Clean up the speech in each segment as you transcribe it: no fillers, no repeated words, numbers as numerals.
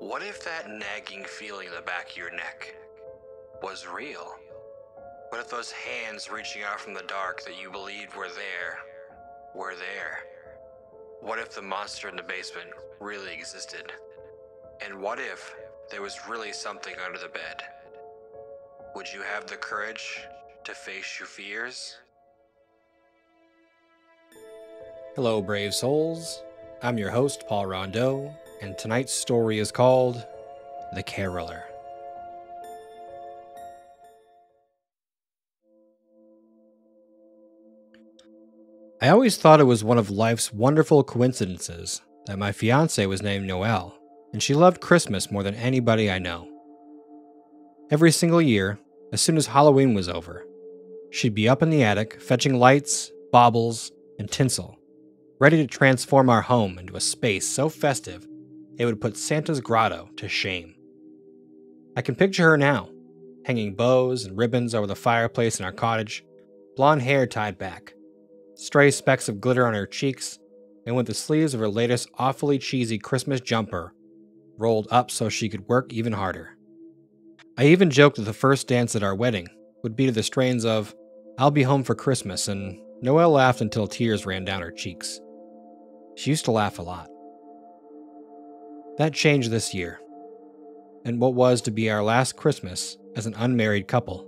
What if that nagging feeling in the back of your neck was real? What if those hands reaching out from the dark that you believed were there? What if the monster in the basement really existed? And what if there was really something under the bed? Would you have the courage to face your fears? Hello, brave souls. I'm your host, Paul Rondeau, and tonight's story is called The Caroler. I always thought it was one of life's wonderful coincidences that my fiancée was named Noelle, and she loved Christmas more than anybody I know. Every single year, as soon as Halloween was over, she'd be up in the attic fetching lights, baubles, and tinsel, ready to transform our home into a space so festive it would put Santa's grotto to shame. I can picture her now, hanging bows and ribbons over the fireplace in our cottage, blonde hair tied back, stray specks of glitter on her cheeks, and with the sleeves of her latest awfully cheesy Christmas jumper rolled up so she could work even harder. I even joked that the first dance at our wedding would be to the strains of "I'll Be Home for Christmas," and Noelle laughed until tears ran down her cheeks. She used to laugh a lot. That changed this year, and what was to be our last Christmas as an unmarried couple.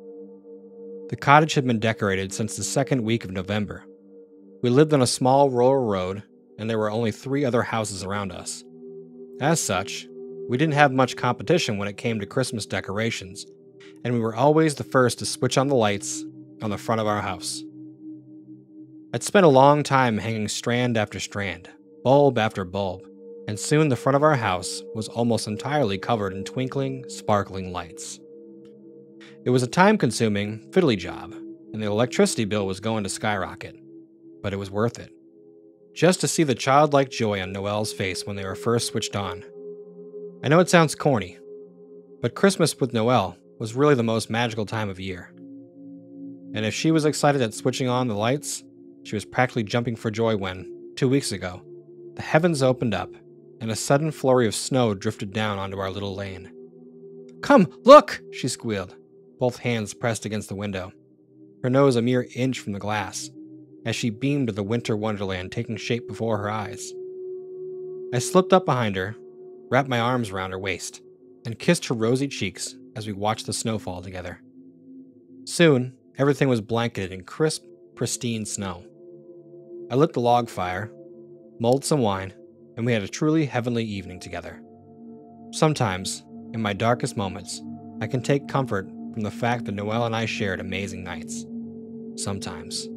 The cottage had been decorated since the second week of November. We lived on a small rural road, and there were only 3 other houses around us. As such, we didn't have much competition when it came to Christmas decorations, and we were always the first to switch on the lights on the front of our house. I'd spent a long time hanging strand after strand, bulb after bulb, and soon the front of our house was almost entirely covered in twinkling, sparkling lights. It was a time-consuming, fiddly job, and the electricity bill was going to skyrocket. But it was worth it. Just to see the childlike joy on Noelle's face when they were first switched on. I know it sounds corny, but Christmas with Noelle was really the most magical time of year. And if she was excited at switching on the lights, she was practically jumping for joy when, 2 weeks ago, the heavens opened up and a sudden flurry of snow drifted down onto our little lane. "Come, look!" she squealed, both hands pressed against the window, her nose a mere inch from the glass, as she beamed at the winter wonderland taking shape before her eyes. I slipped up behind her, wrapped my arms around her waist, and kissed her rosy cheeks as we watched the snow fall together. Soon, everything was blanketed in crisp, pristine snow. I lit the log fire, mulled some wine, and we had a truly heavenly evening together. Sometimes, in my darkest moments, I can take comfort from the fact that Noelle and I shared amazing nights. Sometimes.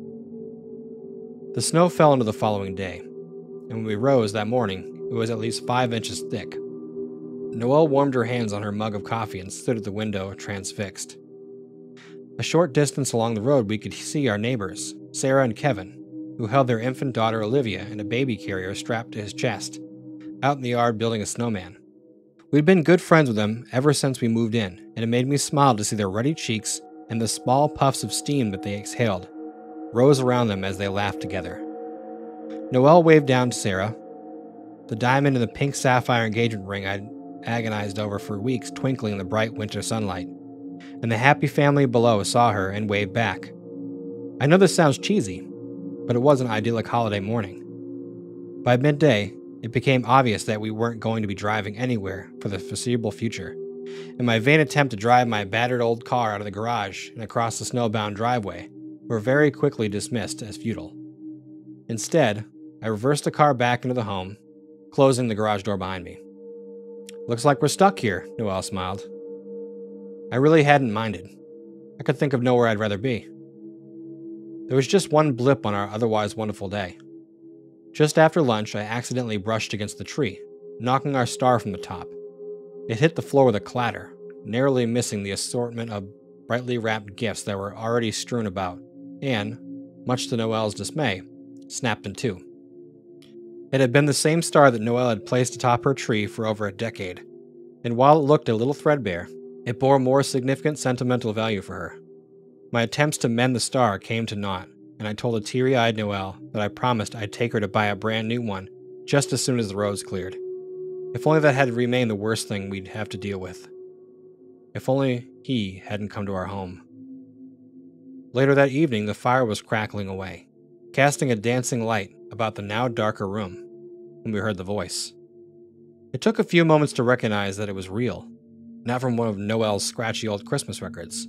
The snow fell into the following day, and when we rose that morning, it was at least 5 inches thick. Noelle warmed her hands on her mug of coffee and stood at the window, transfixed. A short distance along the road, we could see our neighbors, Sarah and Kevin, who held their infant daughter Olivia in a baby carrier strapped to his chest, out in the yard building a snowman. We'd been good friends with them ever since we moved in, and it made me smile to see their ruddy cheeks and the small puffs of steam that they exhaled rose around them as they laughed together. Noelle waved down to Sarah. The diamond and the pink sapphire engagement ring I'd agonized over for weeks twinkling in the bright winter sunlight, and the happy family below saw her and waved back. I know this sounds cheesy, but it was an idyllic holiday morning. By midday, it became obvious that we weren't going to be driving anywhere for the foreseeable future, and my vain attempt to drive my battered old car out of the garage and across the snowbound driveway were very quickly dismissed as futile. Instead, I reversed the car back into the home, closing the garage door behind me. "Looks like we're stuck here," Noelle smiled. I really hadn't minded. I could think of nowhere I'd rather be. There was just one blip on our otherwise wonderful day. Just after lunch, I accidentally brushed against the tree, knocking our star from the top. It hit the floor with a clatter, narrowly missing the assortment of brightly wrapped gifts that were already strewn about, and, much to Noelle's dismay, snapped in two. It had been the same star that Noelle had placed atop her tree for over a decade, and while it looked a little threadbare, it bore more significant sentimental value for her. My attempts to mend the star came to naught, and I told a teary-eyed Noelle that I promised I'd take her to buy a brand new one just as soon as the roads cleared. If only that had remained the worst thing we'd have to deal with. If only he hadn't come to our home. Later that evening, the fire was crackling away, casting a dancing light about the now darker room when we heard the voice. It took a few moments to recognize that it was real, not from one of Noel's scratchy old Christmas records.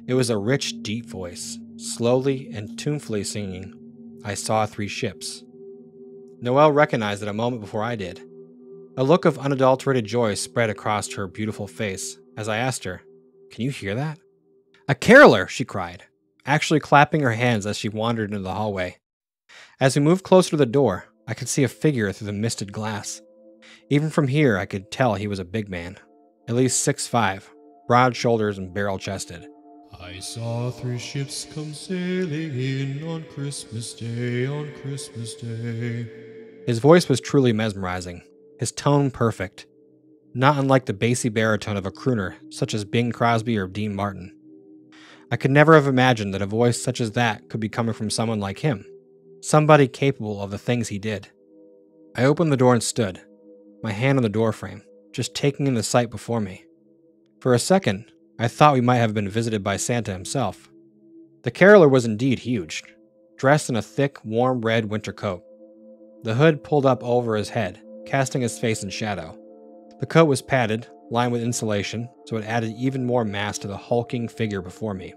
It was a rich, deep voice, slowly and tunefully singing, "I Saw 3 Ships." Noel recognized it a moment before I did. A look of unadulterated joy spread across her beautiful face as I asked her, "Can you hear that?" "A caroler!" she cried, actually clapping her hands as she wandered into the hallway. As we moved closer to the door, I could see a figure through the misted glass. Even from here, I could tell he was a big man, at least 6'5", broad shoulders and barrel-chested. "I saw 3 ships come sailing in on Christmas Day, on Christmas Day." His voice was truly mesmerizing, his tone perfect, not unlike the bassy baritone of a crooner such as Bing Crosby or Dean Martin. I could never have imagined that a voice such as that could be coming from someone like him, somebody capable of the things he did. I opened the door and stood, my hand on the doorframe, just taking in the sight before me. For a second, I thought we might have been visited by Santa himself. The caroler was indeed huge, dressed in a thick, warm red winter coat. The hood pulled up over his head, casting his face in shadow. The coat was padded, lined with insulation, so it added even more mass to the hulking figure before me.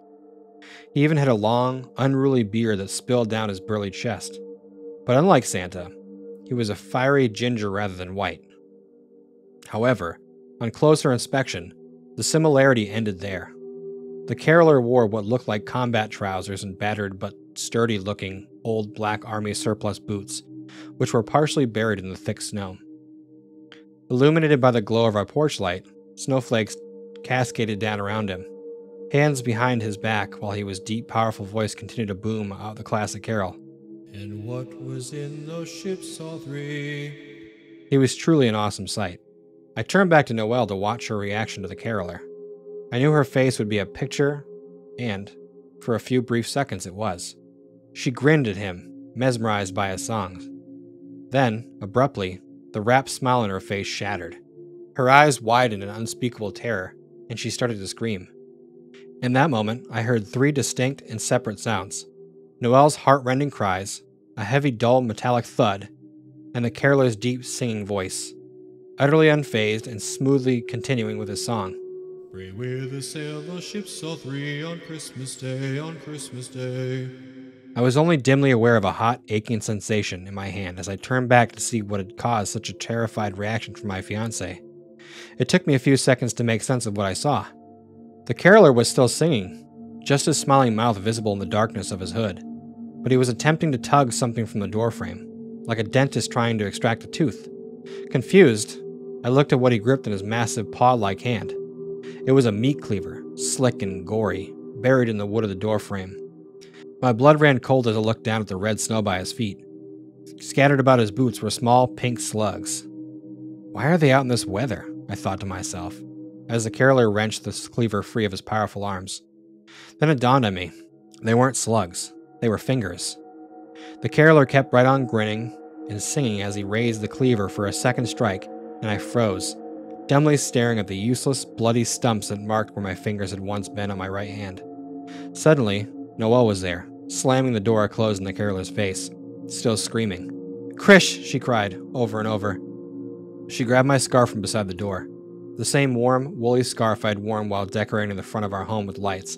He even had a long, unruly beard that spilled down his burly chest. But unlike Santa, he was a fiery ginger rather than white. However, on closer inspection, the similarity ended there. The caroler wore what looked like combat trousers and battered but sturdy-looking old black army surplus boots, which were partially buried in the thick snow. Illuminated by the glow of our porch light, snowflakes cascaded down around him, hands behind his back while his deep, powerful voice continued to boom out the classic carol. "And what was in those ships, all 3?" He was truly an awesome sight. I turned back to Noelle to watch her reaction to the caroler. I knew her face would be a picture, and, for a few brief seconds, it was. She grinned at him, mesmerized by his songs. Then, abruptly, the rapt smile on her face shattered. Her eyes widened in unspeakable terror, and she started to scream. In that moment, I heard 3 distinct and separate sounds. Noelle's heart-rending cries, a heavy, dull, metallic thud, and the caroler's deep, singing voice, utterly unfazed and smoothly continuing with his song. "Pray with the sail those ships, all 3 on Christmas Day, on Christmas Day." I was only dimly aware of a hot, aching sensation in my hand as I turned back to see what had caused such a terrified reaction from my fiancée. It took me a few seconds to make sense of what I saw. The caroler was still singing, just his smiling mouth visible in the darkness of his hood, but he was attempting to tug something from the doorframe, like a dentist trying to extract a tooth. Confused, I looked at what he gripped in his massive paw-like hand. It was a meat cleaver, slick and gory, buried in the wood of the doorframe. My blood ran cold as I looked down at the red snow by his feet. Scattered about his boots were small pink slugs. Why are they out in this weather? I thought to myself, as the caroler wrenched the cleaver free of his powerful arms. Then it dawned on me. They weren't slugs. They were fingers. The caroler kept right on grinning and singing as he raised the cleaver for a second strike, and I froze, dumbly staring at the useless, bloody stumps that marked where my fingers had once been on my right hand. Suddenly, Noelle was there, slamming the door closed in the caroler's face, still screaming. "Krish!" she cried, over and over. She grabbed my scarf from beside the door, the same warm, woolly scarf I'd worn while decorating the front of our home with lights,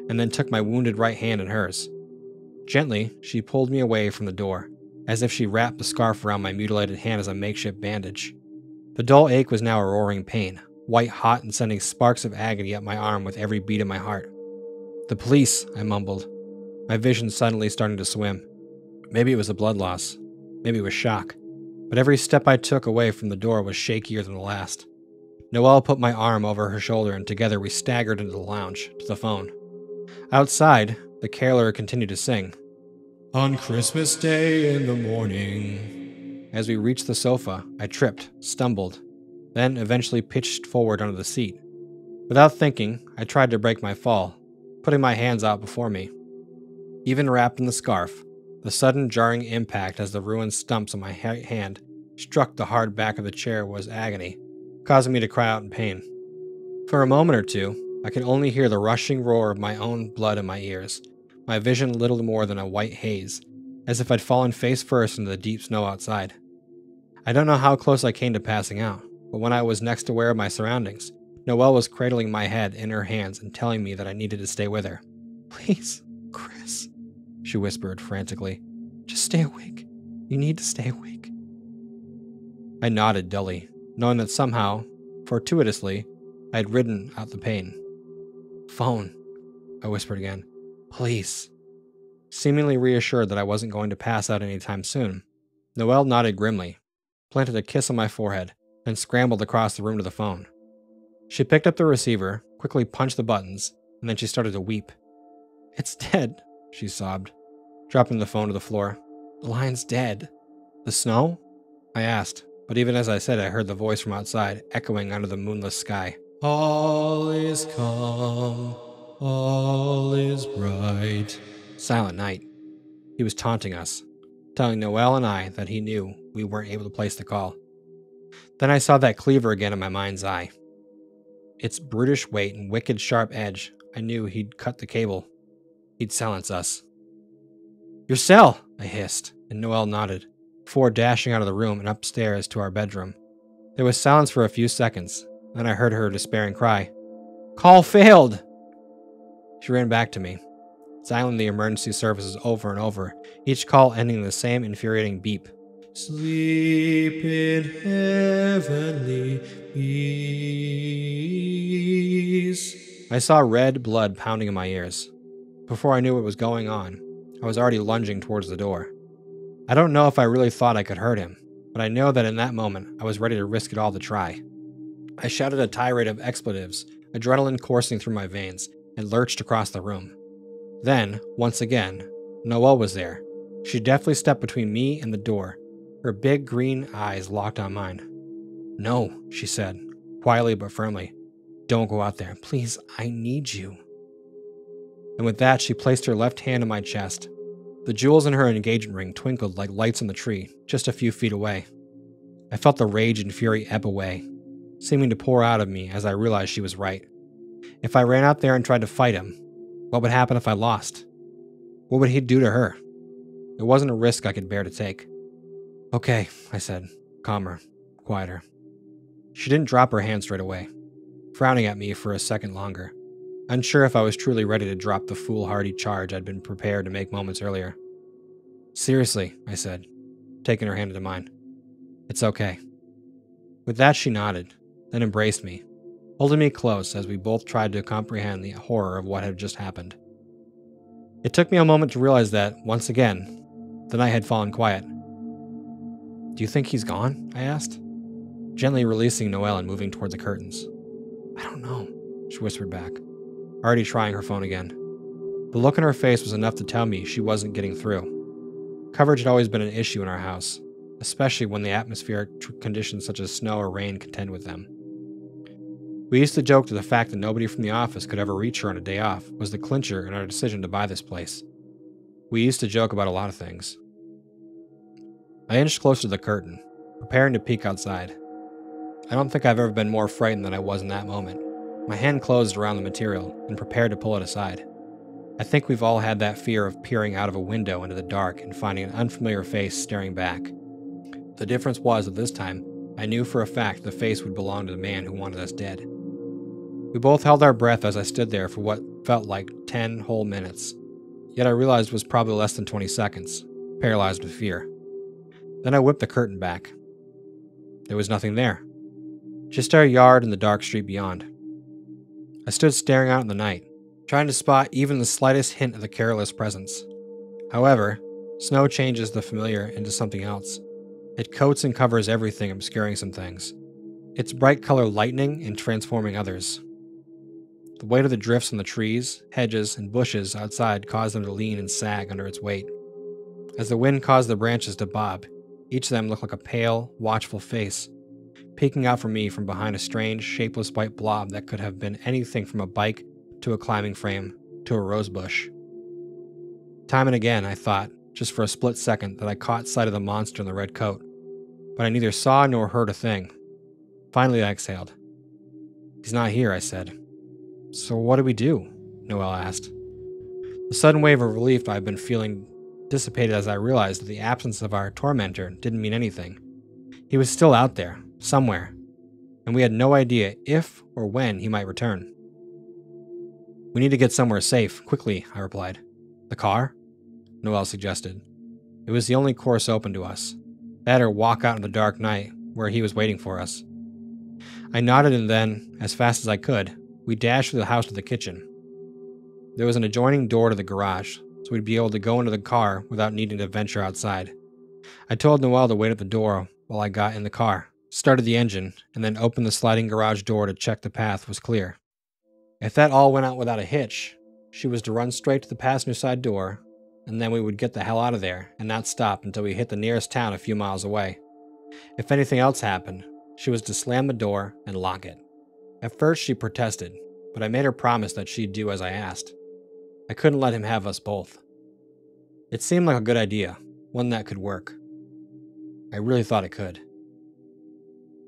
and then took my wounded right hand in hers. Gently, she pulled me away from the door, as if she wrapped the scarf around my mutilated hand as a makeshift bandage. The dull ache was now a roaring pain, white hot and sending sparks of agony up my arm with every beat of my heart. "The police," I mumbled, my vision suddenly starting to swim. Maybe it was the blood loss. Maybe it was shock. But every step I took away from the door was shakier than the last. Noelle put my arm over her shoulder, and together we staggered into the lounge, to the phone. Outside, the caroler continued to sing. "On Christmas Day in the morning." As we reached the sofa, I tripped, stumbled, then eventually pitched forward onto the seat. Without thinking, I tried to break my fall, putting my hands out before me. Even wrapped in the scarf, the sudden jarring impact as the ruined stumps on my hand struck the hard back of the chair was agony, causing me to cry out in pain. For a moment or two, I could only hear the rushing roar of my own blood in my ears, my vision little more than a white haze, as if I'd fallen face first into the deep snow outside. I don't know how close I came to passing out, but when I was next aware of my surroundings, Noelle was cradling my head in her hands and telling me that I needed to stay with her. "Please, Chris," she whispered frantically. "Just stay awake. You need to stay awake." I nodded dully, knowing that somehow, fortuitously, I had ridden out the pain. "Phone," I whispered again. "Please." Seemingly reassured that I wasn't going to pass out anytime soon, Noelle nodded grimly, planted a kiss on my forehead, and scrambled across the room to the phone. She picked up the receiver, quickly punched the buttons, and then she started to weep. "It's dead," she sobbed, dropping the phone to the floor. "The line's dead." "The snow?" I asked, but even as I said, I heard the voice from outside echoing under the moonless sky. All is calm, all is bright. Silent night. He was taunting us, telling Noelle and I that he knew we weren't able to place the call. Then I saw that cleaver again in my mind's eye. Its brutish weight and wicked sharp edge, I knew he'd cut the cable. He'd silence us. "Your cell!" I hissed, and Noelle nodded, before dashing out of the room and upstairs to our bedroom. There was silence for a few seconds, then I heard her despairing cry, "Call failed!" She ran back to me, dialing the emergency services over and over, each call ending in the same infuriating beep. Sleep in heavenly peace. I saw red blood pounding in my ears. Before I knew what was going on, I was already lunging towards the door. I don't know if I really thought I could hurt him, but I know that in that moment I was ready to risk it all to try. I shouted a tirade of expletives, adrenaline coursing through my veins, and lurched across the room. Then, once again, Noelle was there. She deftly stepped between me and the door, her big green eyes locked on mine. "No," she said, quietly but firmly. "Don't go out there. Please, I need you." And with that, she placed her left hand on my chest. The jewels in her engagement ring twinkled like lights on the tree, just a few feet away. I felt the rage and fury ebb away, seeming to pour out of me as I realized she was right. If I ran out there and tried to fight him, what would happen if I lost? What would he do to her? It wasn't a risk I could bear to take. "Okay," I said, calmer, quieter. She didn't drop her hand straight away, frowning at me for a second longer, unsure if I was truly ready to drop the foolhardy charge I'd been prepared to make moments earlier. "Seriously," I said, taking her hand into mine. "It's okay." With that, she nodded, then embraced me, holding me close as we both tried to comprehend the horror of what had just happened. It took me a moment to realize that, once again, the night had fallen quiet. "Do you think he's gone?" I asked, gently releasing Noelle and moving towards the curtains. "I don't know," she whispered back, already trying her phone again. The look in her face was enough to tell me she wasn't getting through. Coverage had always been an issue in our house, especially when the atmospheric conditions such as snow or rain contend with them. We used to joke that the fact that nobody from the office could ever reach her on a day off was the clincher in our decision to buy this place. We used to joke about a lot of things. I inched closer to the curtain, preparing to peek outside. I don't think I've ever been more frightened than I was in that moment. My hand closed around the material and prepared to pull it aside. I think we've all had that fear of peering out of a window into the dark and finding an unfamiliar face staring back. The difference was that this time, I knew for a fact the face would belong to the man who wanted us dead. We both held our breath as I stood there for what felt like 10 whole minutes, yet I realized it was probably less than 20 seconds, paralyzed with fear. Then I whipped the curtain back. There was nothing there. Just our yard and the dark street beyond. I stood staring out in the night, trying to spot even the slightest hint of the careless presence. However, snow changes the familiar into something else. It coats and covers everything, obscuring some things. Its bright color lightening and transforming others. The weight of the drifts on the trees, hedges, and bushes outside caused them to lean and sag under its weight. As the wind caused the branches to bob, each of them looked like a pale, watchful face, peeking out from me from behind a strange, shapeless white blob that could have been anything from a bike to a climbing frame to a rose bush. Time and again, I thought, just for a split second, that I caught sight of the monster in the red coat, but I neither saw nor heard a thing. Finally, I exhaled. "He's not here," I said. "So what do we do?" Noelle asked. The sudden wave of relief I had been feeling dissipated as I realized that the absence of our tormentor didn't mean anything. He was still out there, somewhere, and we had no idea if or when he might return. "We need to get somewhere safe, quickly," I replied. "The car?" Noelle suggested. It was the only course open to us. That or walk out in the dark night, where he was waiting for us. I nodded, and then, as fast as I could, we dashed through the house to the kitchen. There was an adjoining door to the garage, so we'd be able to go into the car without needing to venture outside. I told Noelle to wait at the door while I got in the car, started the engine, and then opened the sliding garage door to check the path was clear. If that all went out without a hitch, she was to run straight to the passenger side door, and then we would get the hell out of there and not stop until we hit the nearest town a few miles away. If anything else happened, she was to slam the door and lock it. At first she protested, but I made her promise that she'd do as I asked. I couldn't let him have us both. It seemed like a good idea, one that could work. I really thought it could.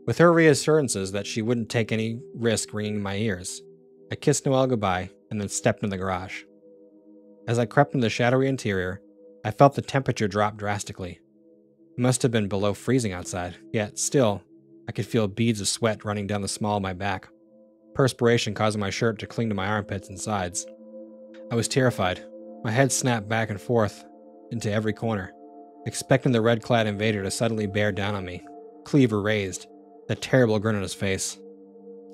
With her reassurances that she wouldn't take any risk ringing in my ears, I kissed Noelle goodbye and then stepped into the garage. As I crept into the shadowy interior, I felt the temperature drop drastically. It must have been below freezing outside, yet still, I could feel beads of sweat running down the small of my back, perspiration causing my shirt to cling to my armpits and sides. I was terrified. My head snapped back and forth into every corner, expecting the red-clad invader to suddenly bear down on me, cleaver raised, that terrible grin on his face.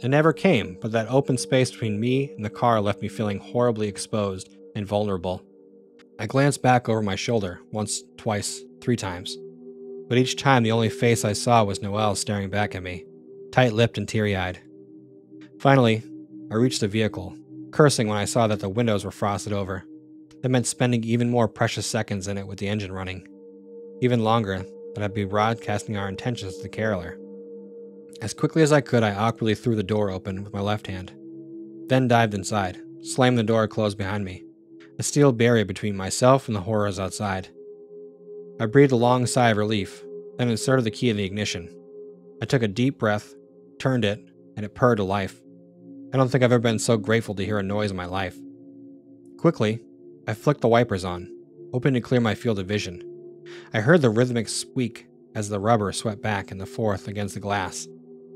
It never came, but that open space between me and the car left me feeling horribly exposed and vulnerable. I glanced back over my shoulder, once, twice, 3 times. But each time the only face I saw was Noelle staring back at me, tight-lipped and teary-eyed. Finally, I reached the vehicle, cursing when I saw that the windows were frosted over. That meant spending even more precious seconds in it with the engine running. Even longer than I'd be broadcasting our intentions to the caroler. As quickly as I could, I awkwardly threw the door open with my left hand, then dived inside, slammed the door closed behind me, a steel barrier between myself and the horrors outside. I breathed a long sigh of relief, then inserted the key in the ignition. I took a deep breath, turned it, and it purred to life. I don't think I've ever been so grateful to hear a noise in my life. Quickly, I flicked the wipers on, hoping to clear my field of vision. I heard the rhythmic squeak as the rubber swept back and forth against the glass,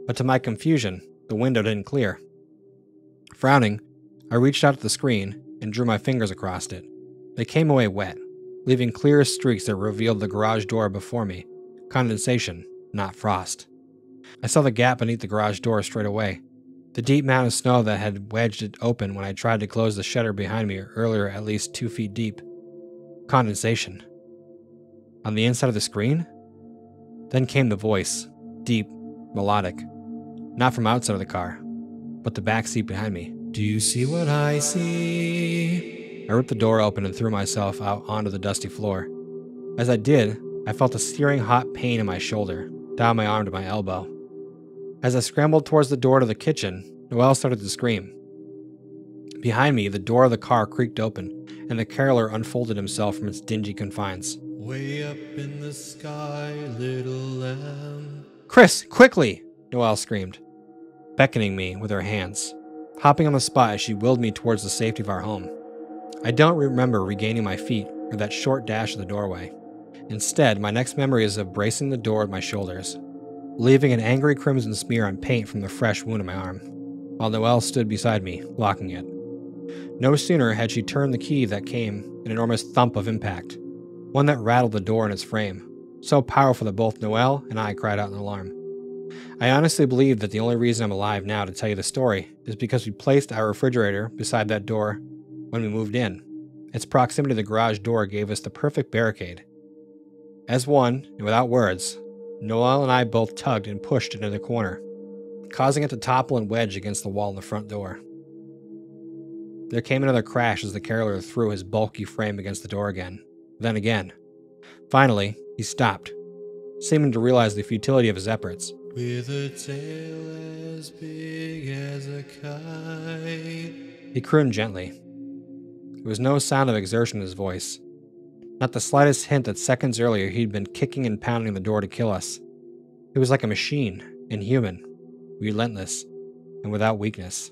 but to my confusion, the window didn't clear. Frowning, I reached out to the screen and drew my fingers across it. They came away wet, leaving clear streaks that revealed the garage door before me. Condensation, not frost. I saw the gap beneath the garage door straight away. The deep mound of snow that had wedged it open when I tried to close the shutter behind me earlier, at least 2 feet deep. Condensation. On the inside of the screen? Then came the voice, deep, melodic. Not from outside of the car, but the back seat behind me. Do you see what I see? I ripped the door open and threw myself out onto the dusty floor. As I did, I felt a searing hot pain in my shoulder, down my arm to my elbow. As I scrambled towards the door to the kitchen, Noelle started to scream. Behind me, the door of the car creaked open, and the caroler unfolded himself from its dingy confines. Way up in the sky, little lamb. "Chris, quickly!" Noelle screamed, beckoning me with her hands. Hopping on the spot as she willed me towards the safety of our home. I don't remember regaining my feet or that short dash to the doorway. Instead, my next memory is of bracing the door with my shoulders, leaving an angry crimson smear on paint from the fresh wound in my arm, while Noelle stood beside me, locking it. No sooner had she turned the key that came an enormous thump of impact, one that rattled the door in its frame, so powerful that both Noelle and I cried out in alarm. I honestly believe that the only reason I'm alive now to tell you the story is because we placed our refrigerator beside that door when we moved in. Its proximity to the garage door gave us the perfect barricade. As one, and without words, Noelle and I both tugged and pushed it into the corner, causing it to topple and wedge against the wall in the front door. There came another crash as the caroler threw his bulky frame against the door again, then again. Finally, he stopped, seeming to realize the futility of his efforts. With a tail as big as a kite. He crooned gently. There was no sound of exertion in his voice, not the slightest hint that seconds earlier he'd been kicking and pounding the door to kill us. It was like a machine, inhuman, relentless, and without weakness.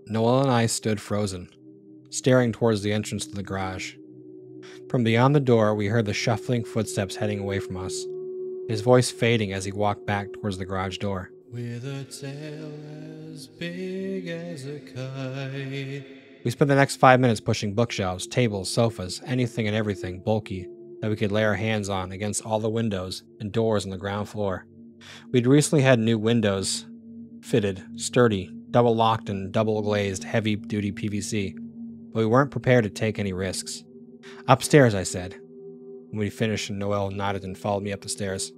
Noel and I stood frozen, staring towards the entrance to the garage. From beyond the door, we heard the shuffling footsteps heading away from us, his voice fading as he walked back towards the garage door. With a tail as big as a kite. We spent the next 5 minutes pushing bookshelves, tables, sofas, anything and everything bulky that we could lay our hands on against all the windows and doors on the ground floor. We'd recently had new windows fitted, sturdy, double-locked and double-glazed heavy-duty PVC, but we weren't prepared to take any risks. "Upstairs," I said. When we finished, Noel nodded and followed me up the stairs.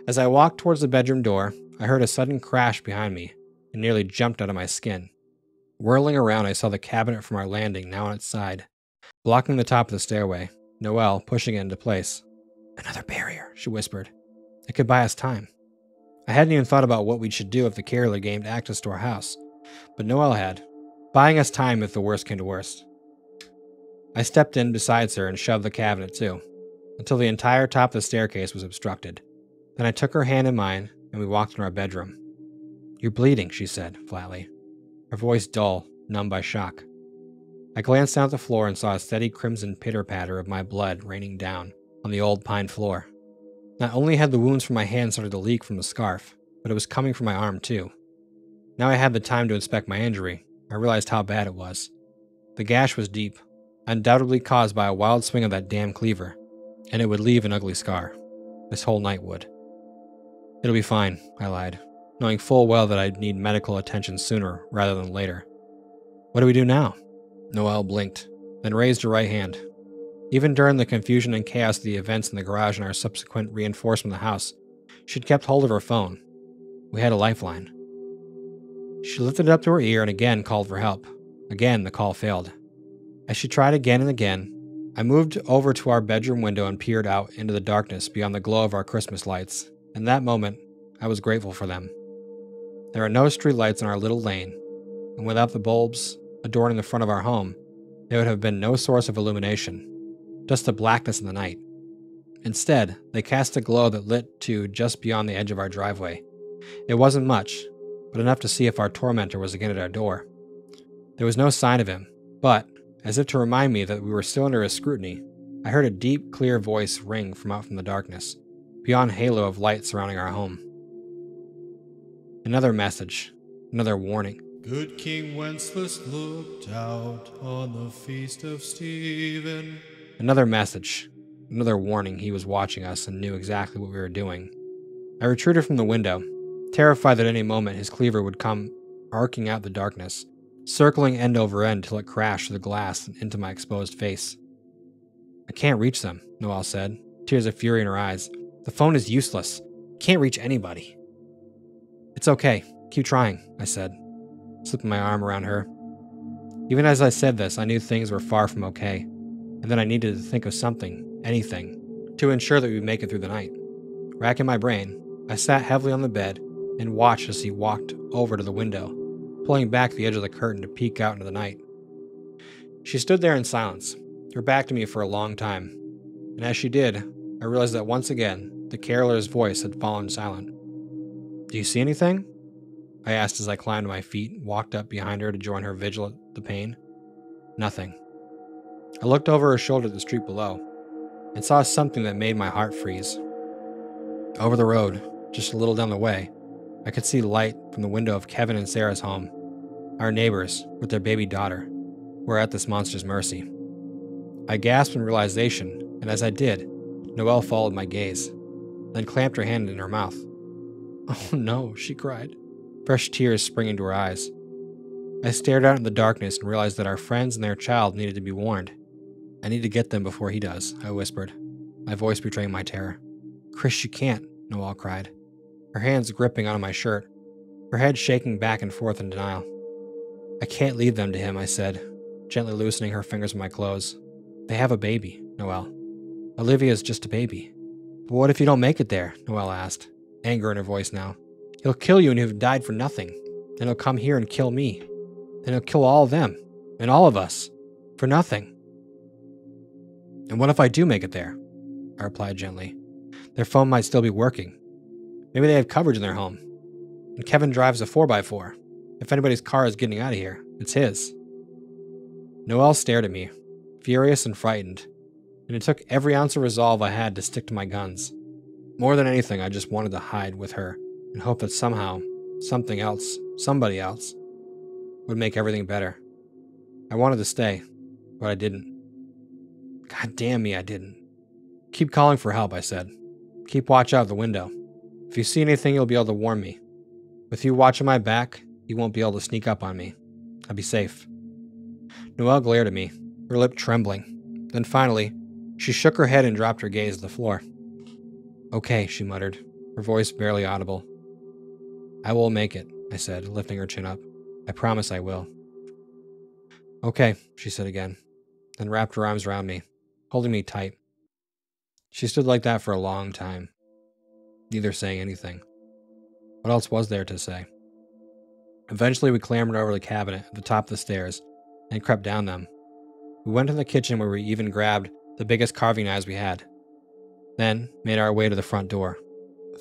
As I walked towards the bedroom door, I heard a sudden crash behind me and nearly jumped out of my skin. Whirling around, I saw the cabinet from our landing now on its side, blocking the top of the stairway, Noel pushing it into place. "Another barrier," she whispered. "It could buy us time." I hadn't even thought about what we should do if the carrier gained access to our house, but Noel had, buying us time if the worst came to worst. I stepped in beside her and shoved the cabinet too, until the entire top of the staircase was obstructed. Then I took her hand in mine and we walked in our bedroom. "You're bleeding," she said, flatly, her voice dull, numb by shock. I glanced down at the floor and saw a steady crimson pitter-patter of my blood raining down on the old pine floor. Not only had the wounds from my hand started to leak from the scarf, but it was coming from my arm too. Now I had the time to inspect my injury. I realized how bad it was. The gash was deep, undoubtedly caused by a wild swing of that damn cleaver, and it would leave an ugly scar. This whole night would. "It'll be fine," I lied, knowing full well that I'd need medical attention sooner rather than later. "What do we do now?" Noel blinked, then raised her right hand. Even during the confusion and chaos of the events in the garage and our subsequent reinforcement of the house, she'd kept hold of her phone. We had a lifeline. She lifted it up to her ear and again called for help. Again, the call failed. As she tried again and again, I moved over to our bedroom window and peered out into the darkness beyond the glow of our Christmas lights. In that moment, I was grateful for them. There are no street lights in our little lane, and without the bulbs adorning the front of our home, there would have been no source of illumination, just the blackness of the night. Instead, they cast a glow that lit to just beyond the edge of our driveway. It wasn't much, but enough to see if our tormentor was again at our door. There was no sign of him, but, as if to remind me that we were still under his scrutiny, I heard a deep, clear voice ring from out from the darkness, beyond a halo of light surrounding our home. Another message, another warning. Good King Wenceslas looked out on the feast of Stephen. Another message, another warning he was watching us and knew exactly what we were doing. I retreated from the window, terrified that any moment his cleaver would come arcing out the darkness, circling end over end till it crashed through the glass and into my exposed face. "I can't reach them," Noel said, tears of fury in her eyes. "The phone is useless. Can't reach anybody." "It's okay. Keep trying," I said, slipping my arm around her. Even as I said this, I knew things were far from okay, and then I needed to think of something, anything, to ensure that we'd make it through the night. Racking my brain, I sat heavily on the bed and watched as he walked over to the window, pulling back the edge of the curtain to peek out into the night. She stood there in silence, her back to me for a long time, and as she did, I realized that once again, the caroler's voice had fallen silent. "Do you see anything?" I asked as I climbed to my feet and walked up behind her to join her vigil at the pane. Nothing. I looked over her shoulder at the street below and saw something that made my heart freeze. Over the road, just a little down the way, I could see light from the window of Kevin and Sarah's home. Our neighbors, with their baby daughter, were at this monster's mercy. I gasped in realization, and as I did, Noelle followed my gaze, then clamped her hand in her mouth. "Oh no," she cried, fresh tears springing to her eyes. I stared out in the darkness and realized that our friends and their child needed to be warned. "I need to get them before he does," I whispered, my voice betraying my terror. "Chris, you can't," Noelle cried, her hands gripping onto my shirt, her head shaking back and forth in denial. "I can't leave them to him," I said, gently loosening her fingers from my clothes. "They have a baby, Noelle. Olivia's just a baby." "But what if you don't make it there?" Noelle asked, anger in her voice now. "He'll kill you and you've died for nothing. Then he'll come here and kill me. Then he'll kill all of them, and all of us, for nothing." "And what if I do make it there?" I replied gently. "Their phone might still be working. Maybe they have coverage in their home. And Kevin drives a 4x4. If anybody's car is getting out of here, it's his. Noelle stared at me, furious and frightened, and it took every ounce of resolve I had to stick to my guns. More than anything, I just wanted to hide with her and hope that somehow, something else, somebody else, would make everything better. I wanted to stay, but I didn't. God damn me, I didn't. Keep calling for help, I said. Keep watch out the window. If you see anything, you'll be able to warn me. With you watching my back, you won't be able to sneak up on me. I'll be safe. Noelle glared at me, her lip trembling. Then finally, she shook her head and dropped her gaze to the floor. Okay, she muttered, her voice barely audible. I will make it, I said, lifting her chin up. I promise I will. Okay, she said again, then wrapped her arms around me, holding me tight. She stood like that for a long time, neither saying anything. What else was there to say? Eventually, we clambered over the cabinet at the top of the stairs and crept down them. We went to the kitchen where we even grabbed the biggest carving knives we had. Then made our way to the front door.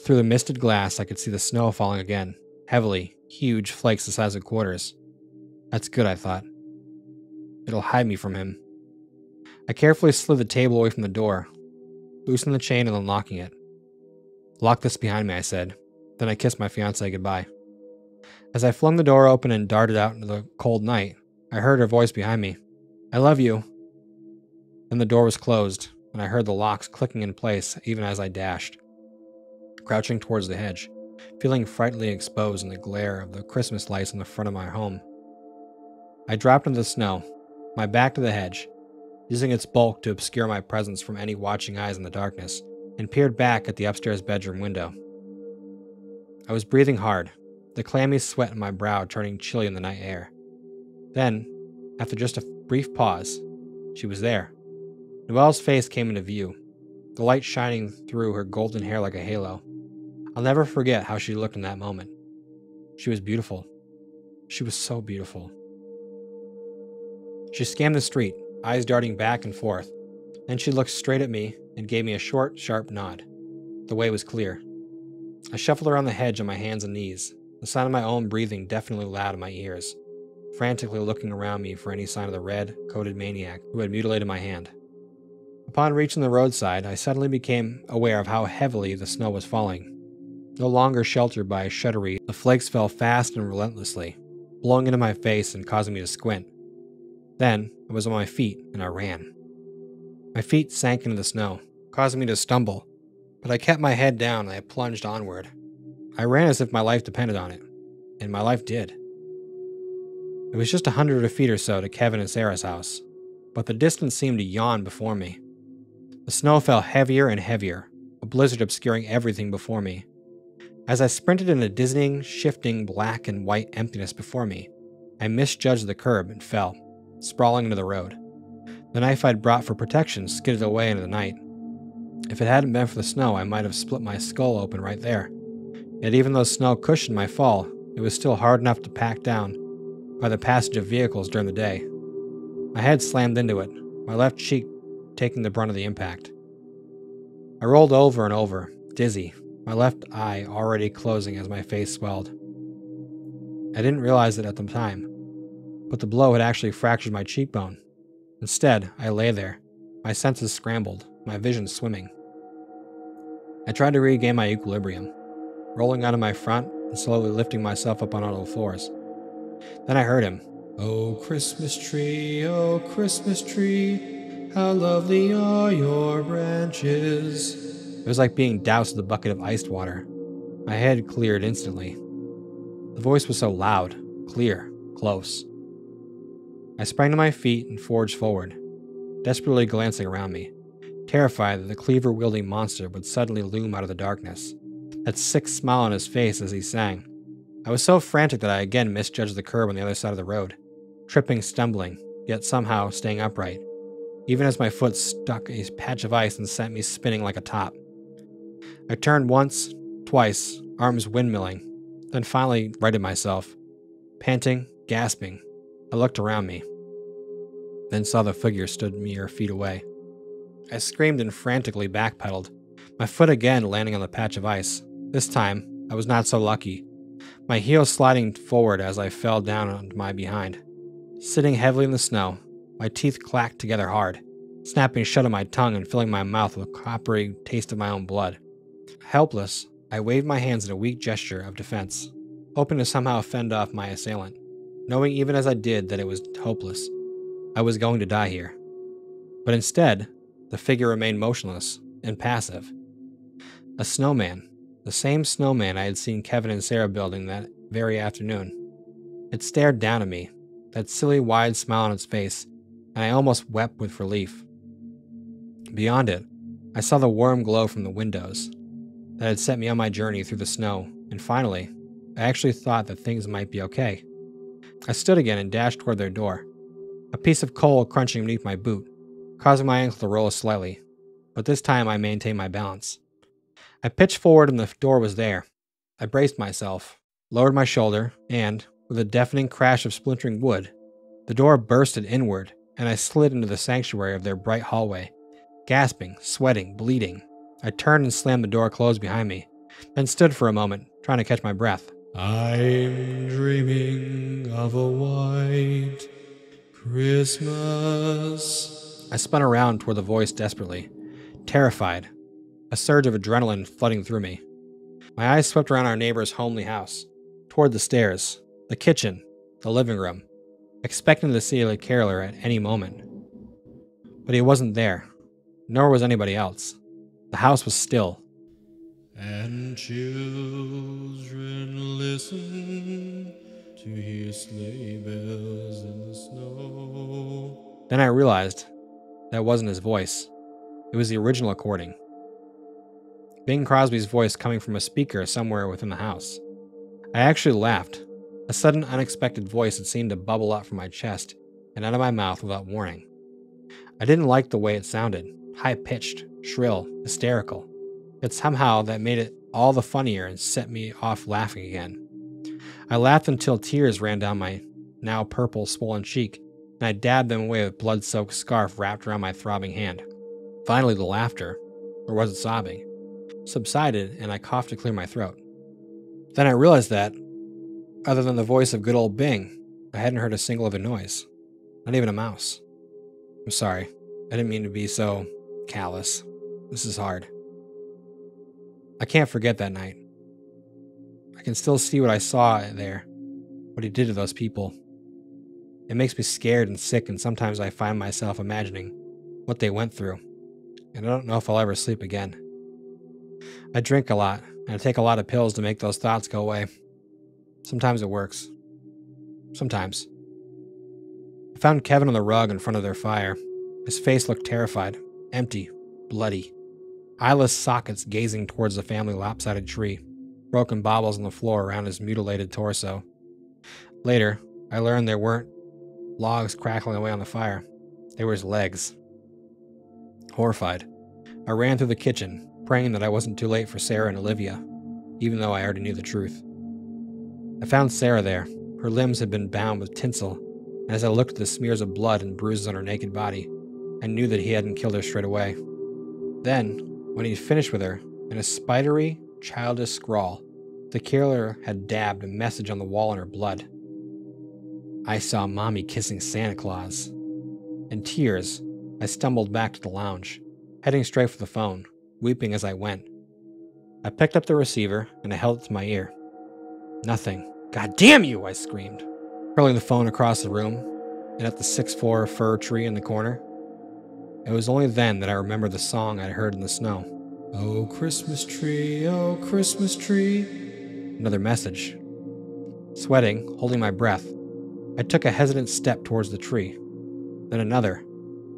Through the misted glass, I could see the snow falling again, heavily, huge flakes the size of quarters. That's good, I thought. It'll hide me from him. I carefully slid the table away from the door, loosened the chain and unlocking it. Lock this behind me, I said. Then I kissed my fiancée goodbye. As I flung the door open and darted out into the cold night, I heard her voice behind me. I love you. Then the door was closed, and I heard the locks clicking in place even as I dashed, crouching towards the hedge, feeling frighteningly exposed in the glare of the Christmas lights in the front of my home. I dropped into the snow, my back to the hedge, using its bulk to obscure my presence from any watching eyes in the darkness, and peered back at the upstairs bedroom window. I was breathing hard, the clammy sweat on my brow turning chilly in the night air. Then, after just a brief pause, she was there. Noelle's face came into view, the light shining through her golden hair like a halo. I'll never forget how she looked in that moment. She was beautiful. She was so beautiful. She scanned the street, eyes darting back and forth. Then she looked straight at me and gave me a short, sharp nod. The way was clear. I shuffled around the hedge on my hands and knees, the sound of my own breathing deafeningly loud in my ears, frantically looking around me for any sign of the red, coated maniac who had mutilated my hand. Upon reaching the roadside, I suddenly became aware of how heavily the snow was falling. No longer sheltered by a shuttery, the flakes fell fast and relentlessly, blowing into my face and causing me to squint. Then, I was on my feet, and I ran. My feet sank into the snow, causing me to stumble, but I kept my head down and I plunged onward. I ran as if my life depended on it, and my life did. It was just 100 feet or so to Kevin and Sarah's house, but the distance seemed to yawn before me. The snow fell heavier and heavier, a blizzard obscuring everything before me. As I sprinted in a dizzying, shifting black and white emptiness before me, I misjudged the curb and fell, sprawling into the road. The knife I'd brought for protection skidded away into the night. If it hadn't been for the snow, I might have split my skull open right there. Yet even though snow cushioned my fall, it was still hard enough to pack down by the passage of vehicles during the day. My head slammed into it, my left cheek taking the brunt of the impact. I rolled over and over, dizzy, my left eye already closing as my face swelled. I didn't realize it at the time, but the blow had actually fractured my cheekbone. Instead, I lay there, my senses scrambled, my vision swimming. I tried to regain my equilibrium, rolling onto my front and slowly lifting myself up on all fours. Then I heard him. Oh, Christmas tree, how lovely are your branches. It was like being doused with a bucket of iced water. My head cleared instantly. The voice was so loud, clear, close. I sprang to my feet and forged forward, desperately glancing around me, terrified that the cleaver-wielding monster would suddenly loom out of the darkness, that sick smile on his face as he sang. I was so frantic that I again misjudged the curb on the other side of the road, tripping, stumbling, yet somehow staying upright, even as my foot stuck a patch of ice and sent me spinning like a top. I turned once, twice, arms windmilling, then finally righted myself. Panting, gasping, I looked around me, then saw the figure stood mere feet away. I screamed and frantically backpedaled, my foot again landing on the patch of ice, This time, I was not so lucky, my heels sliding forward as I fell down onto my behind. Sitting heavily in the snow, my teeth clacked together hard, snapping shut on my tongue and filling my mouth with a coppery taste of my own blood. Helpless, I waved my hands in a weak gesture of defense, hoping to somehow fend off my assailant, knowing even as I did that it was hopeless. I was going to die here. But instead, the figure remained motionless and passive. A snowman, the same snowman I had seen Kevin and Sarah building that very afternoon. It stared down at me, that silly wide smile on its face, and I almost wept with relief. Beyond it, I saw the warm glow from the windows that had set me on my journey through the snow, and finally, I actually thought that things might be okay. I stood again and dashed toward their door, a piece of coal crunching beneath my boot, causing my ankle to roll slightly, but this time I maintained my balance. I pitched forward and the door was there. I braced myself, lowered my shoulder, and, with a deafening crash of splintering wood, the door bursted inward, and I slid into the sanctuary of their bright hallway. Gasping, sweating, bleeding, I turned and slammed the door closed behind me, then stood for a moment, trying to catch my breath. I'm dreaming of a white Christmas. I spun around toward the voice desperately, terrified, a surge of adrenaline flooding through me. My eyes swept around our neighbor's homely house, toward the stairs, the kitchen, the living room, expecting to see a caroler at any moment. But he wasn't there, nor was anybody else. The house was still. And children listen to hear sleigh bells in the snow. Then I realized that wasn't his voice. It was the original recording. Bing Crosby's voice coming from a speaker somewhere within the house. I actually laughed. A sudden, unexpected voice had seemed to bubble up from my chest and out of my mouth without warning. I didn't like the way it sounded, high-pitched, shrill, hysterical. Yet somehow that made it all the funnier and set me off laughing again. I laughed until tears ran down my now purple, swollen cheek, and I dabbed them away with a blood-soaked scarf wrapped around my throbbing hand. Finally, the laughter, or was it sobbing, subsided, and I coughed to clear my throat. Then I realized that, other than the voice of good old Bing, I hadn't heard a single other noise. Not even a mouse. I'm sorry. I didn't mean to be so callous. This is hard. I can't forget that night. I can still see what I saw there, what he did to those people. It makes me scared and sick, and sometimes I find myself imagining what they went through, and I don't know if I'll ever sleep again. I drink a lot, and I take a lot of pills to make those thoughts go away. Sometimes it works. Sometimes. I found Kevin on the rug in front of their fire. His face looked terrified, empty, bloody. Eyeless sockets gazing towards the family lopsided tree, broken baubles on the floor around his mutilated torso. Later, I learned there weren't logs crackling away on the fire. They were his legs. Horrified, I ran through the kitchen, praying that I wasn't too late for Sarah and Olivia, even though I already knew the truth. I found Sarah there. Her limbs had been bound with tinsel, and as I looked at the smears of blood and bruises on her naked body, I knew that he hadn't killed her straight away. Then, when he'd finished with her, in a spidery, childish scrawl, the killer had dabbed a message on the wall in her blood. I saw Mommy kissing Santa Claus. In tears, I stumbled back to the lounge, heading straight for the phone, weeping as I went. I picked up the receiver and I held it to my ear. Nothing. God damn you, I screamed, hurling the phone across the room and at the 6'4" fir tree in the corner. It was only then that I remembered the song I'd heard in the snow. Oh, Christmas tree, oh, Christmas tree. Another message. Sweating, holding my breath, I took a hesitant step towards the tree. Then another,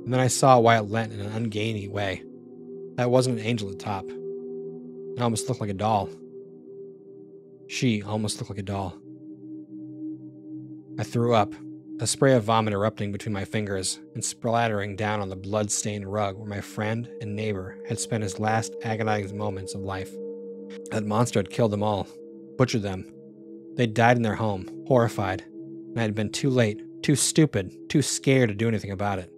and then I saw why it leant in an ungainly way. That wasn't an angel at the top. It almost looked like a doll. She almost looked like a doll. I threw up, a spray of vomit erupting between my fingers and splattering down on the blood-stained rug where my friend and neighbor had spent his last agonizing moments of life. That monster had killed them all, butchered them. They'd died in their home, horrified, and I had been too late, too stupid, too scared to do anything about it.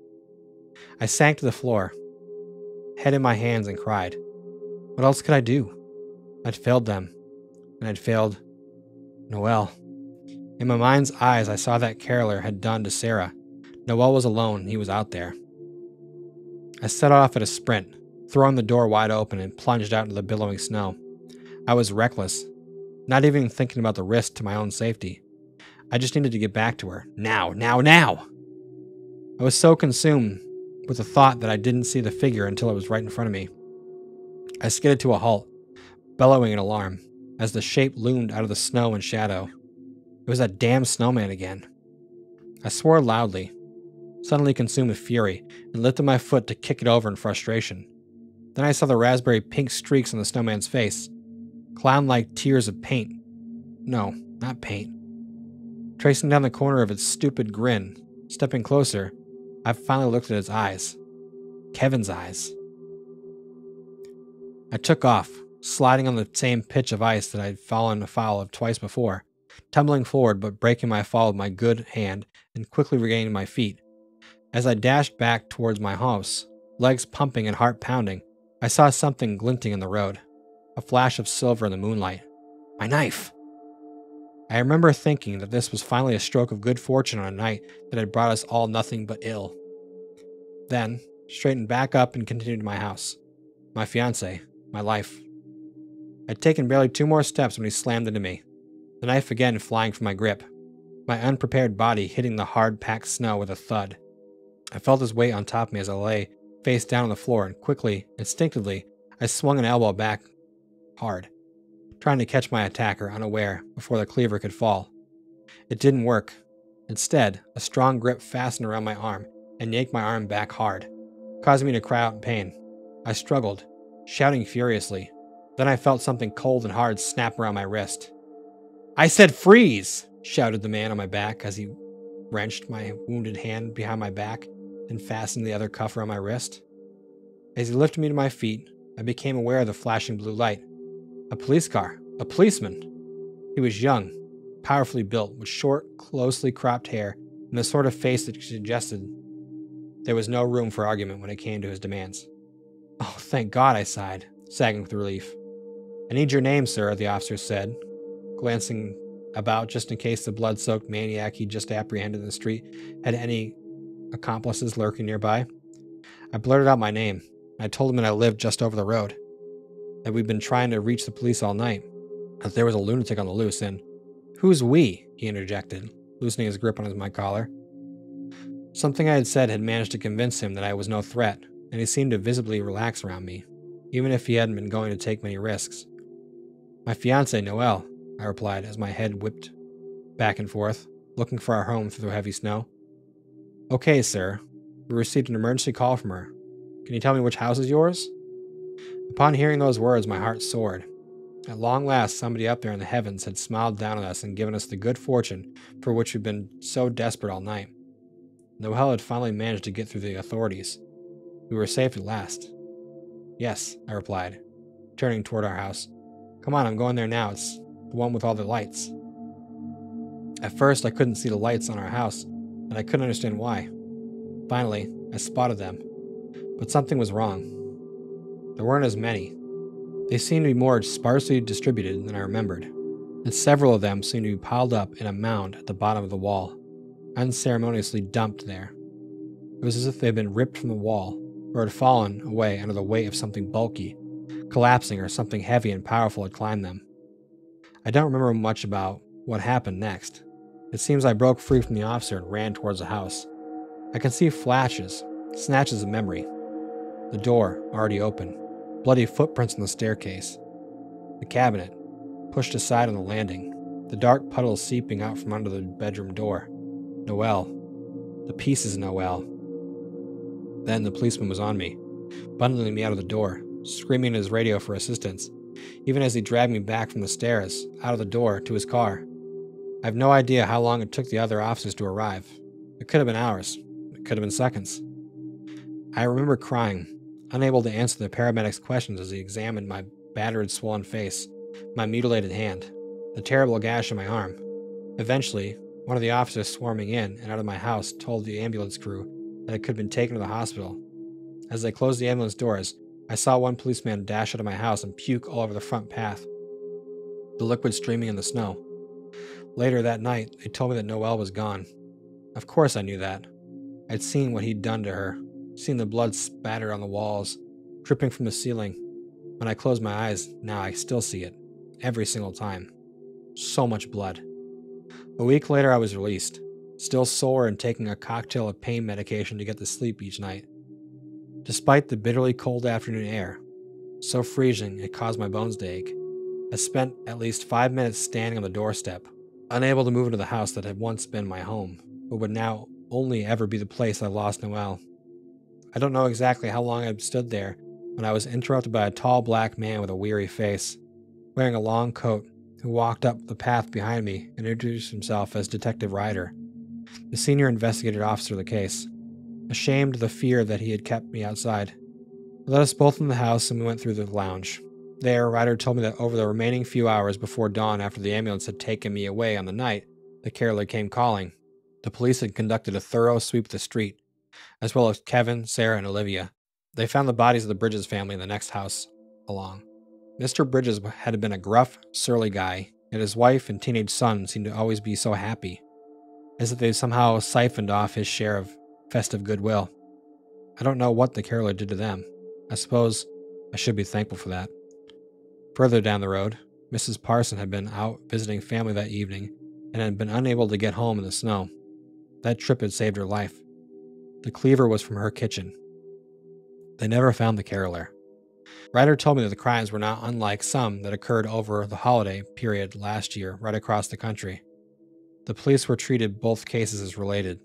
I sank to the floor, head in my hands, and cried. What else could I do? I'd failed them, and I'd failed Noel. In my mind's eyes, I saw that caroler had done to Sarah. Noel was alone, he was out there. I set off at a sprint, throwing the door wide open and plunged out into the billowing snow. I was reckless, not even thinking about the risk to my own safety. I just needed to get back to her. Now! I was so consumed with the thought that I didn't see the figure until it was right in front of me. I skidded to a halt, bellowing in alarm, as the shape loomed out of the snow and shadow. It was that damn snowman again. I swore loudly, suddenly consumed with fury, and lifted my foot to kick it over in frustration. Then I saw the raspberry pink streaks on the snowman's face, clown-like tears of paint. No, not paint. Tracing down the corner of its stupid grin, stepping closer, I finally looked at his eyes. Kevin's eyes. I took off, sliding on the same pitch of ice that I had fallen afoul of twice before, tumbling forward but breaking my fall with my good hand and quickly regaining my feet. As I dashed back towards my house, legs pumping and heart pounding, I saw something glinting in the road, a flash of silver in the moonlight. My knife! I remember thinking that this was finally a stroke of good fortune on a night that had brought us all nothing but ill. Then, straightened back up and continued to my house. My fiancé, my life. I'd taken barely 2 more steps when he slammed into me, the knife again flying from my grip, my unprepared body hitting the hard-packed snow with a thud. I felt his weight on top of me as I lay face down on the floor, and quickly, instinctively, I swung an elbow back hard, trying to catch my attacker unaware before the cleaver could fall. It didn't work. Instead, a strong grip fastened around my arm and yanked my arm back hard, causing me to cry out in pain. I struggled, shouting furiously. Then I felt something cold and hard snap around my wrist. "I said freeze!" shouted the man on my back as he wrenched my wounded hand behind my back and fastened the other cuff around my wrist. As he lifted me to my feet, I became aware of the flashing blue light. A police car. A policeman. He was young, powerfully built, with short, closely cropped hair and the sort of face that suggested there was no room for argument when it came to his demands. "Oh, thank God," I sighed, sagging with relief. "I need your name, sir," the officer said, glancing about just in case the blood-soaked maniac he just apprehended in the street had any accomplices lurking nearby. I blurted out my name. I told him that I lived just over the road, that we'd been trying to reach the police all night, that there was a lunatic on the loose, and "Who's we?" he interjected, loosening his grip on my collar. Something I had said had managed to convince him that I was no threat, and he seemed to visibly relax around me, even if he hadn't been going to take many risks. "My fiancée, Noelle," I replied as my head whipped back and forth, looking for our home through the heavy snow. "Okay, sir. We received an emergency call from her. Can you tell me which house is yours?" Upon hearing those words, my heart soared. At long last, somebody up there in the heavens had smiled down on us and given us the good fortune for which we'd been so desperate all night. Noelle had finally managed to get through the authorities. We were safe at last. "Yes," I replied, turning toward our house. "Come on, I'm going there now. It's the one with all the lights." At first, I couldn't see the lights on our house, and I couldn't understand why. Finally, I spotted them, but something was wrong. There weren't as many. They seemed to be more sparsely distributed than I remembered, and several of them seemed to be piled up in a mound at the bottom of the wall, unceremoniously dumped there. It was as if they had been ripped from the wall, or had fallen away under the weight of something bulky, collapsing, or something heavy and powerful had climbed them. I don't remember much about what happened next. It seems I broke free from the officer and ran towards the house. I can see flashes, snatches of memory. The door, already open. Bloody footprints on the staircase. The cabinet, pushed aside on the landing. The dark puddles seeping out from under the bedroom door. Noelle. The pieces of Noelle. Then the policeman was on me, bundling me out of the door, screaming at his radio for assistance, even as he dragged me back from the stairs, out of the door, to his car. I have no idea how long it took the other officers to arrive. It could have been hours. It could have been seconds. I remember crying, unable to answer the paramedic's questions as he examined my battered, swollen face, my mutilated hand, the terrible gash on my arm. Eventually, one of the officers swarming in and out of my house told the ambulance crew that I could have been taken to the hospital. As they closed the ambulance doors, I saw one policeman dash out of my house and puke all over the front path, the liquid streaming in the snow. Later that night, they told me that Noelle was gone. Of course I knew that. I'd seen what he'd done to her, seen the blood spatter on the walls, dripping from the ceiling. When I close my eyes, now I still see it, every single time. So much blood. A week later, I was released, still sore and taking a cocktail of pain medication to get to sleep each night. Despite the bitterly cold afternoon air, so freezing it caused my bones to ache, I spent at least 5 minutes standing on the doorstep, unable to move into the house that had once been my home, but would now only ever be the place I lost Noelle. I don't know exactly how long I'd stood there when I was interrupted by a tall black man with a weary face, wearing a long coat, who walked up the path behind me and introduced himself as Detective Ryder, the senior investigating officer of the case. Ashamed of the fear that he had kept me outside, he led us both in the house and we went through the lounge. There, Ryder told me that over the remaining few hours before dawn after the ambulance had taken me away on the night the caroler came calling, the police had conducted a thorough sweep of the street, as well as Kevin, Sarah, and Olivia. They found the bodies of the Bridges family in the next house along. Mr. Bridges had been a gruff, surly guy, yet his wife and teenage son seemed to always be so happy, as if they somehow siphoned off his share of festive goodwill. I don't know what the caroler did to them. I suppose I should be thankful for that. Further down the road, Mrs. Parson had been out visiting family that evening and had been unable to get home in the snow. That trip had saved her life. The cleaver was from her kitchen. They never found the caroler. Ryder told me that the crimes were not unlike some that occurred over the holiday period last year right across the country. The police were treated both cases as related.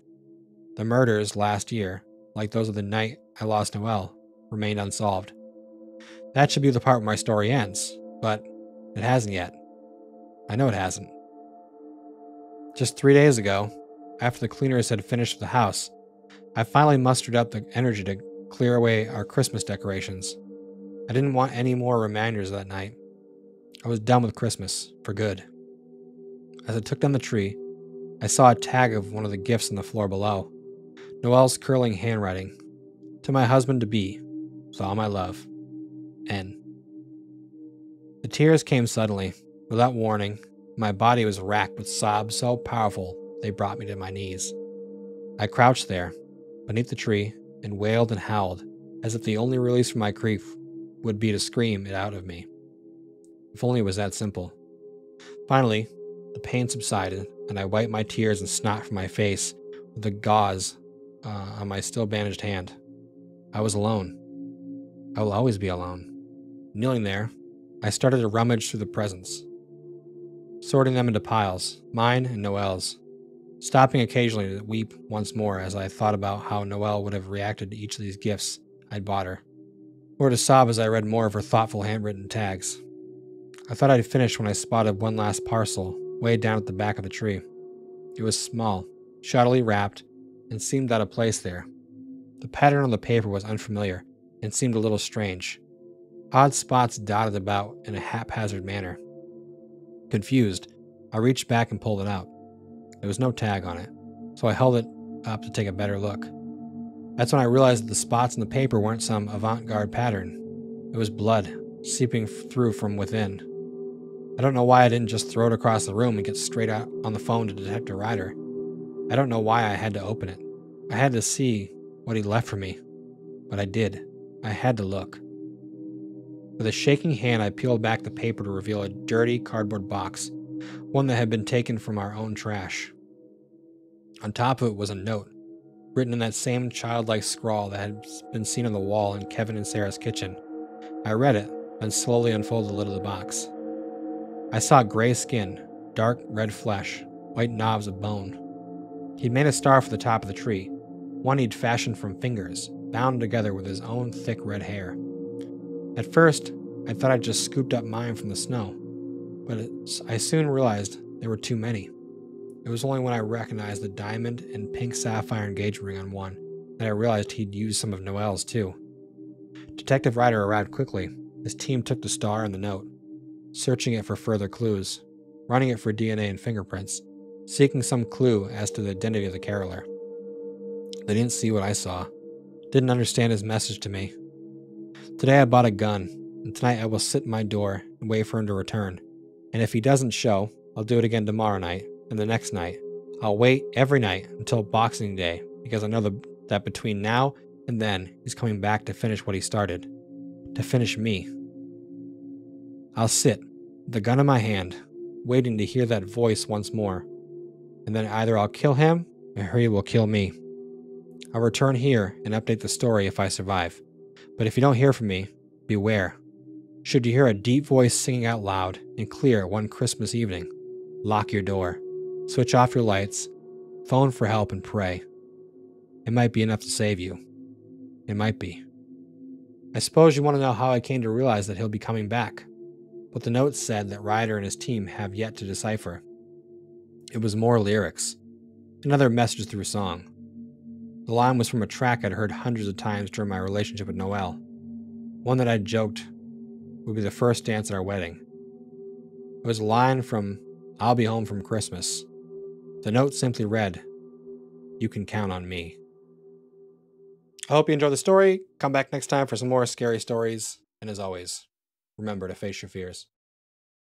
The murders last year, like those of the night I lost Noelle, remained unsolved. That should be the part where my story ends, but it hasn't yet. I know it hasn't. Just 3 days ago, after the cleaners had finished the house, I finally mustered up the energy to clear away our Christmas decorations. I didn't want any more reminders that night. I was done with Christmas, for good. As I took down the tree, I saw a tag of one of the gifts on the floor below. Noelle's curling handwriting. To my husband-to-be, with all my love. N. The tears came suddenly, without warning. My body was racked with sobs so powerful they brought me to my knees. I crouched there, beneath the tree, and wailed and howled, as if the only release from my grief would be to scream it out of me. If only it was that simple. Finally, the pain subsided, and I wiped my tears and snot from my face with the gauze on my still bandaged hand. I was alone. I will always be alone. Kneeling there, I started to rummage through the presents, sorting them into piles, mine and Noelle's, stopping occasionally to weep once more as I thought about how Noelle would have reacted to each of these gifts I'd bought her, or to sob as I read more of her thoughtful handwritten tags. I thought I'd finished when I spotted one last parcel way down at the back of the tree. It was small, shoddily wrapped, and seemed out of place there. The pattern on the paper was unfamiliar and seemed a little strange. Odd spots dotted about in a haphazard manner. Confused, I reached back and pulled it out. There was no tag on it, so I held it up to take a better look. That's when I realized that the spots in the paper weren't some avant-garde pattern. It was blood, seeping through from within. I don't know why I didn't just throw it across the room and get straight out on the phone to Detective Ryder. I don't know why I had to open it. I had to see what he left for me. But I did. I had to look. With a shaking hand, I peeled back the paper to reveal a dirty cardboard box, one that had been taken from our own trash. On top of it was a note, written in that same childlike scrawl that had been seen on the wall in Kevin and Sarah's kitchen. I read it, then slowly unfolded the lid of the box. I saw gray skin, dark red flesh, white knobs of bone. He'd made a star for the top of the tree, one he'd fashioned from fingers, bound together with his own thick red hair. At first, I thought I'd just scooped up mine from the snow, but I soon realized there were too many. It was only when I recognized the diamond and pink sapphire engagement ring on one that I realized he'd used some of Noelle's too. Detective Ryder arrived quickly. His team took the star and the note, searching it for further clues, running it for DNA and fingerprints, seeking some clue as to the identity of the caroler. They didn't see what I saw, didn't understand his message to me. Today I bought a gun, and tonight I will sit in my door and wait for him to return. And if he doesn't show, I'll do it again tomorrow night and the next night. I'll wait every night until Boxing Day because I know that between now and then he's coming back to finish what he started. To finish me. I'll sit, the gun in my hand, waiting to hear that voice once more. And then either I'll kill him or he will kill me. I'll return here and update the story if I survive. But if you don't hear from me, beware. Should you hear a deep voice singing out loud and clear one Christmas evening, lock your door, switch off your lights, phone for help and pray. It might be enough to save you. It might be. I suppose you want to know how I came to realize that he'll be coming back. What the note said that Ryder and his team have yet to decipher. It was more lyrics. Another message through song. The line was from a track I'd heard hundreds of times during my relationship with Noelle. One that I'd joked would be the first dance at our wedding. It was a line from I'll Be Home from Christmas. The note simply read, "You can count on me." I hope you enjoyed the story. Come back next time for some more scary stories. And as always, remember to face your fears.